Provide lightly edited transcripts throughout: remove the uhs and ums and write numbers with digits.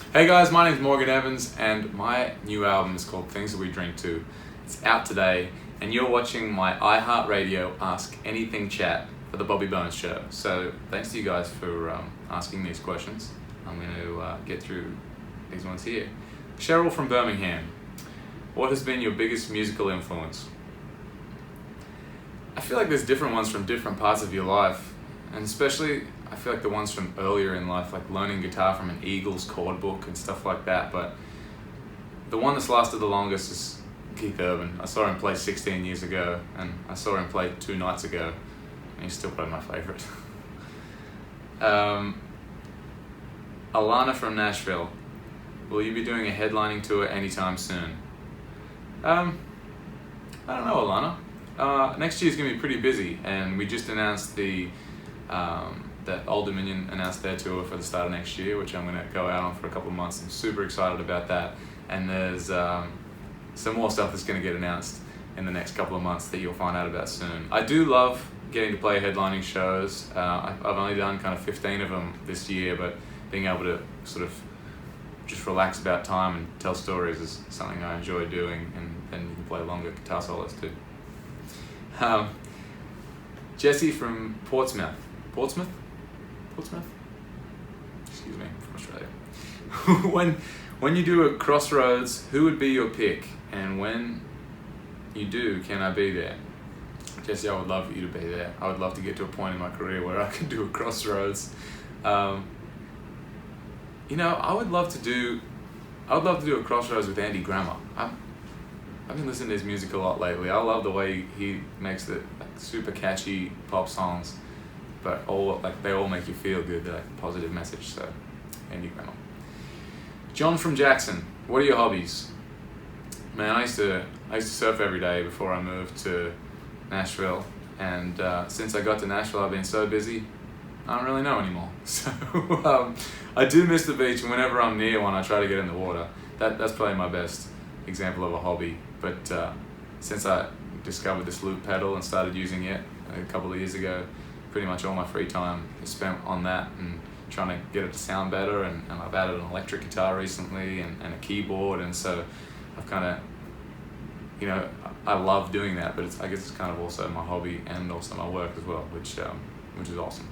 Hey guys, my name's Morgan Evans and my new album is called Things That We Drink To. It's out today and you're watching my iHeartRadio Ask Anything Chat for the Bobby Bones Show. So thanks to you guys for asking these questions. I'm going to get through these ones here. Cheryl from Birmingham, what has been your biggest musical influence? I feel like there's different ones from different parts of your life, and especially I feel like the ones from earlier in life, like learning guitar from an Eagles chord book and stuff like that, but the one that's lasted the longest is Keith Urban. I saw him play 16 years ago, and I saw him play 2 nights ago, and he's still probably my favorite. Alana from Nashville, will you be doing a headlining tour anytime soon? I don't know, Alana. Next year's gonna be pretty busy, and we just announced that Old Dominion announced their tour for the start of next year, which I'm going to go out on for a couple of months. I'm super excited about that, and there's some more stuff that's going to get announced in the next couple of months that you'll find out about soon. I do love getting to play headlining shows. I've only done kind of 15 of them this year, but being able to sort of just relax about time and tell stories is something I enjoy doing, and then you can play longer guitar solos too. Jesse from Portsmouth. Portsmouth? Excuse me, from Australia. When you do a Crossroads, who would be your pick? And when you do, can I be there? Jesse, I would love for you to be there. I would love to get to a point in my career where I can do a Crossroads. I would love to do a Crossroads with Andy Grammer. I've been listening to his music a lot lately. I love the way he makes the super catchy pop songs, but they all make you feel good. They're like a positive message. So, Andy Grammer. John from Jackson, what are your hobbies? Man, I used to surf every day before I moved to Nashville, and since I got to Nashville, I've been so busy, I don't really know anymore. So I do miss the beach, and whenever I'm near one, I try to get in the water. That's probably my best example of a hobby. But since I discovered this loop pedal and started using it a couple of years ago, pretty much all my free time is spent on that and trying to get it to sound better, and I've added an electric guitar recently and a keyboard, and so I've kind of, I love doing that, but I guess it's kind of also my hobby and also my work as well, which is awesome.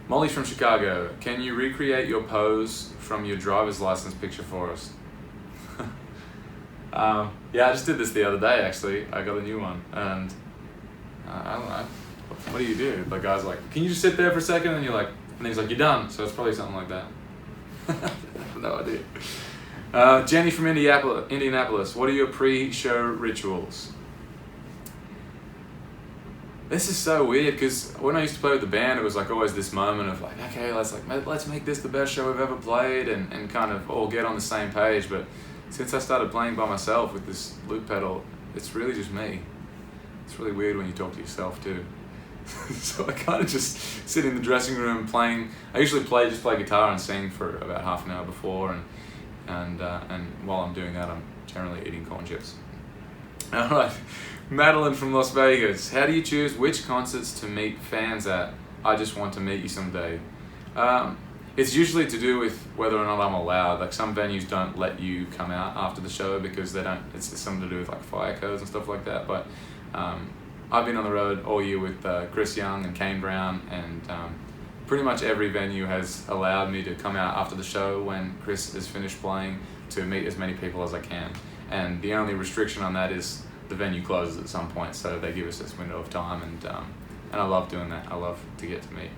Molly from Chicago, can you recreate your pose from your driver's license picture for us? Yeah, I just did this the other day actually. I got a new one, and I don't know. What do you do? The guy's like, can you just sit there for a second? And you're like, and he's like, you're done. So it's probably something like that. I have no idea. Jenny from Indianapolis, what are your pre-show rituals? This is so weird because when I used to play with the band, it was like always this moment of like, okay, let's make this the best show we've ever played, and kind of all get on the same page. But since I started playing by myself with this loop pedal, it's really just me. It's really weird when you talk to yourself too. So I kind of just sit in the dressing room playing. I usually play guitar and sing for about half an hour before, and while I'm doing that, I'm generally eating corn chips. All right, Madeline from Las Vegas, how do you choose which concerts to meet fans at? I just want to meet you someday. It's usually to do with whether or not I'm allowed. Like some venues don't let you come out after the show because they don't. It's something to do with like fire codes and stuff like that. But I've been on the road all year with Chris Young and Kane Brown, and pretty much every venue has allowed me to come out after the show when Chris is finished playing to meet as many people as I can. And the only restriction on that is the venue closes at some point, so they give us this window of time, and I love doing that. I love to get to meet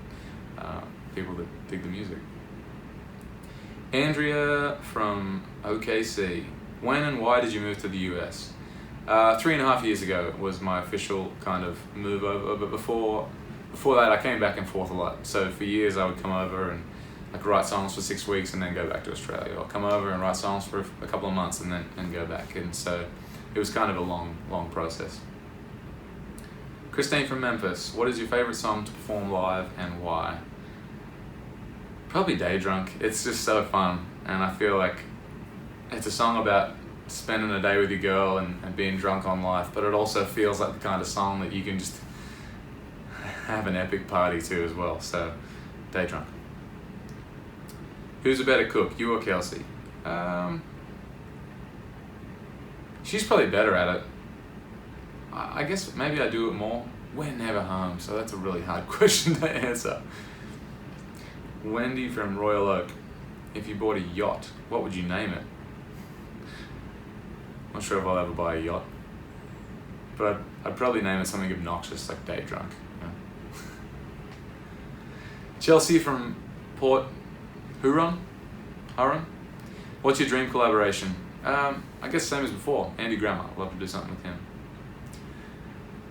people that dig the music. Andrea from OKC, when and why did you move to the US? 3.5 years ago was my official kind of move over, but before that I came back and forth a lot. So for years I would come over and like write songs for 6 weeks and then go back to Australia, or come over and write songs for a couple of months and then go back. And so it was kind of a long process. Christine from Memphis, what is your favorite song to perform live and why? Probably Day Drunk. It's just so fun, and I feel like it's a song about spending a day with your girl and being drunk on life, but it also feels like the kind of song that you can just have an epic party to as well. So Day Drunk. Who's a better cook, you or Kelsey? She's probably better at it. I guess maybe I do it more. We're never home, so that's a really hard question to answer. Wendy from Royal Oak. If you bought a yacht, what would you name it? Not sure if I'll ever buy a yacht, but I'd probably name it something obnoxious like Day Drunk. You know? Chelsea from Port Huron. What's your dream collaboration? I guess same as before. Andy Grammer. I'd love to do something with him.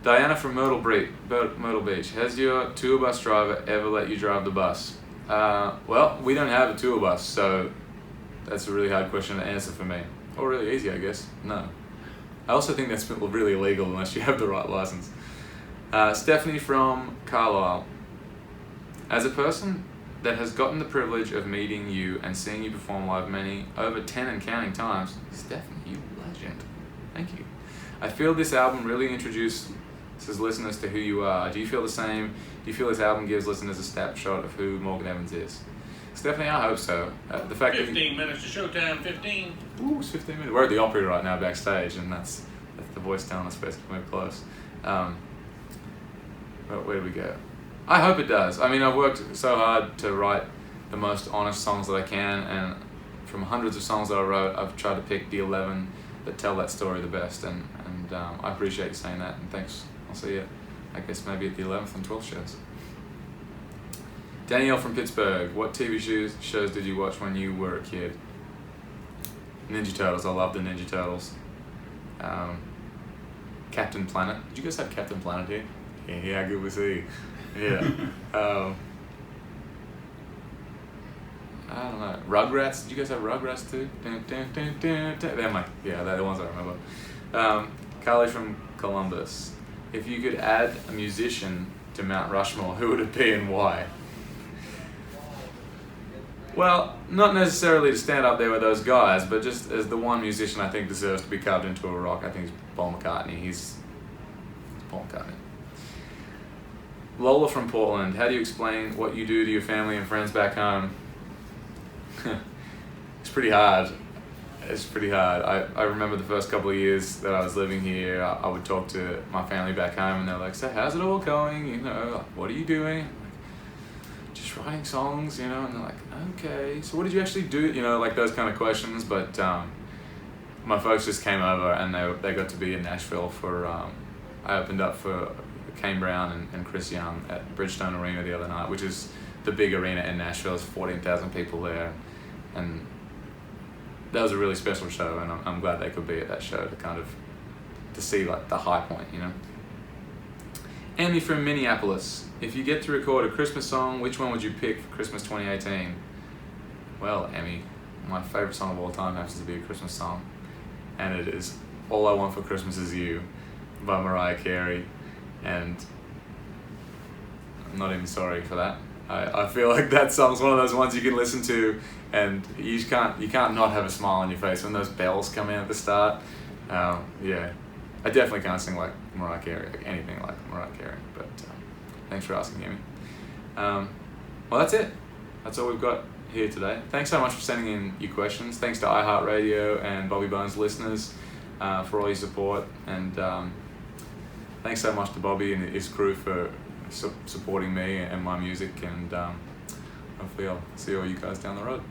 Diana from Myrtle Beach. Has your tour bus driver ever let you drive the bus? Well, we don't have a tour bus, so that's a really hard question to answer for me. Or really easy, I guess. No. I also think that's really illegal unless you have the right license. Stephanie from Carlisle. As a person that has gotten the privilege of meeting you and seeing you perform live over 10 and counting times, Stephanie, you legend. Thank you. I feel this album really introduces listeners to who you are. Do you feel the same? Do you feel this album gives listeners a snapshot of who Morgan Evans is? Stephanie, I hope so. The fact 15 minutes to showtime, 15. Ooh, it's 15 minutes. We're at the Opry right now backstage, and that's the voice telling us basically move close. But where do we go? I hope it does. I mean, I've worked so hard to write the most honest songs that I can, and from hundreds of songs that I wrote, I've tried to pick the 11 that tell that story the best, and I appreciate you saying that, and thanks. I'll see you, I guess, maybe at the 11th and 12th shows. Danielle from Pittsburgh. What TV shows did you watch when you were a kid? Ninja Turtles. I love the Ninja Turtles. Captain Planet. Did you guys have Captain Planet here? Yeah, good to see you. Yeah. I don't know. Rugrats. Did you guys have Rugrats too? They're the ones I remember. Carly from Columbus. If you could add a musician to Mount Rushmore, who would it be and why? Well, not necessarily to stand up there with those guys, but just as the one musician I think deserves to be carved into a rock, I think is Paul McCartney. He's Paul McCartney. Lola from Portland. How do you explain what you do to your family and friends back home? It's pretty hard. I remember the first couple of years that I was living here, I would talk to my family back home and they're like, so how's it all going? You know, what are you doing? I'm like, just writing songs, you know, and they're like, okay, so what did you actually do? You know, like those kind of questions. But my folks just came over and they got to be in Nashville for, I opened up for Kane Brown and Chris Young at Bridgestone Arena the other night, which is the big arena in Nashville. There's 14,000 people there, and that was a really special show, and I'm glad they could be at that show to see like the high point, you know. Amy from Minneapolis. If you get to record a Christmas song, which one would you pick for Christmas 2018? Well, Amy, my favorite song of all time happens to be a Christmas song, and it is All I Want for Christmas Is You by Mariah Carey, and I'm not even sorry for that. I feel like that song's one of those ones you can listen to and you can't not have a smile on your face when those bells come in at the start. Yeah, I definitely can't sing like Mariah Carey, like anything like Mariah Carey, but thanks for asking, Amy. Well, that's it. That's all we've got here today. Thanks so much for sending in your questions. Thanks to iHeartRadio and Bobby Bones listeners for all your support, and thanks so much to Bobby and his crew for supporting me and my music, and hopefully I'll see all you guys down the road.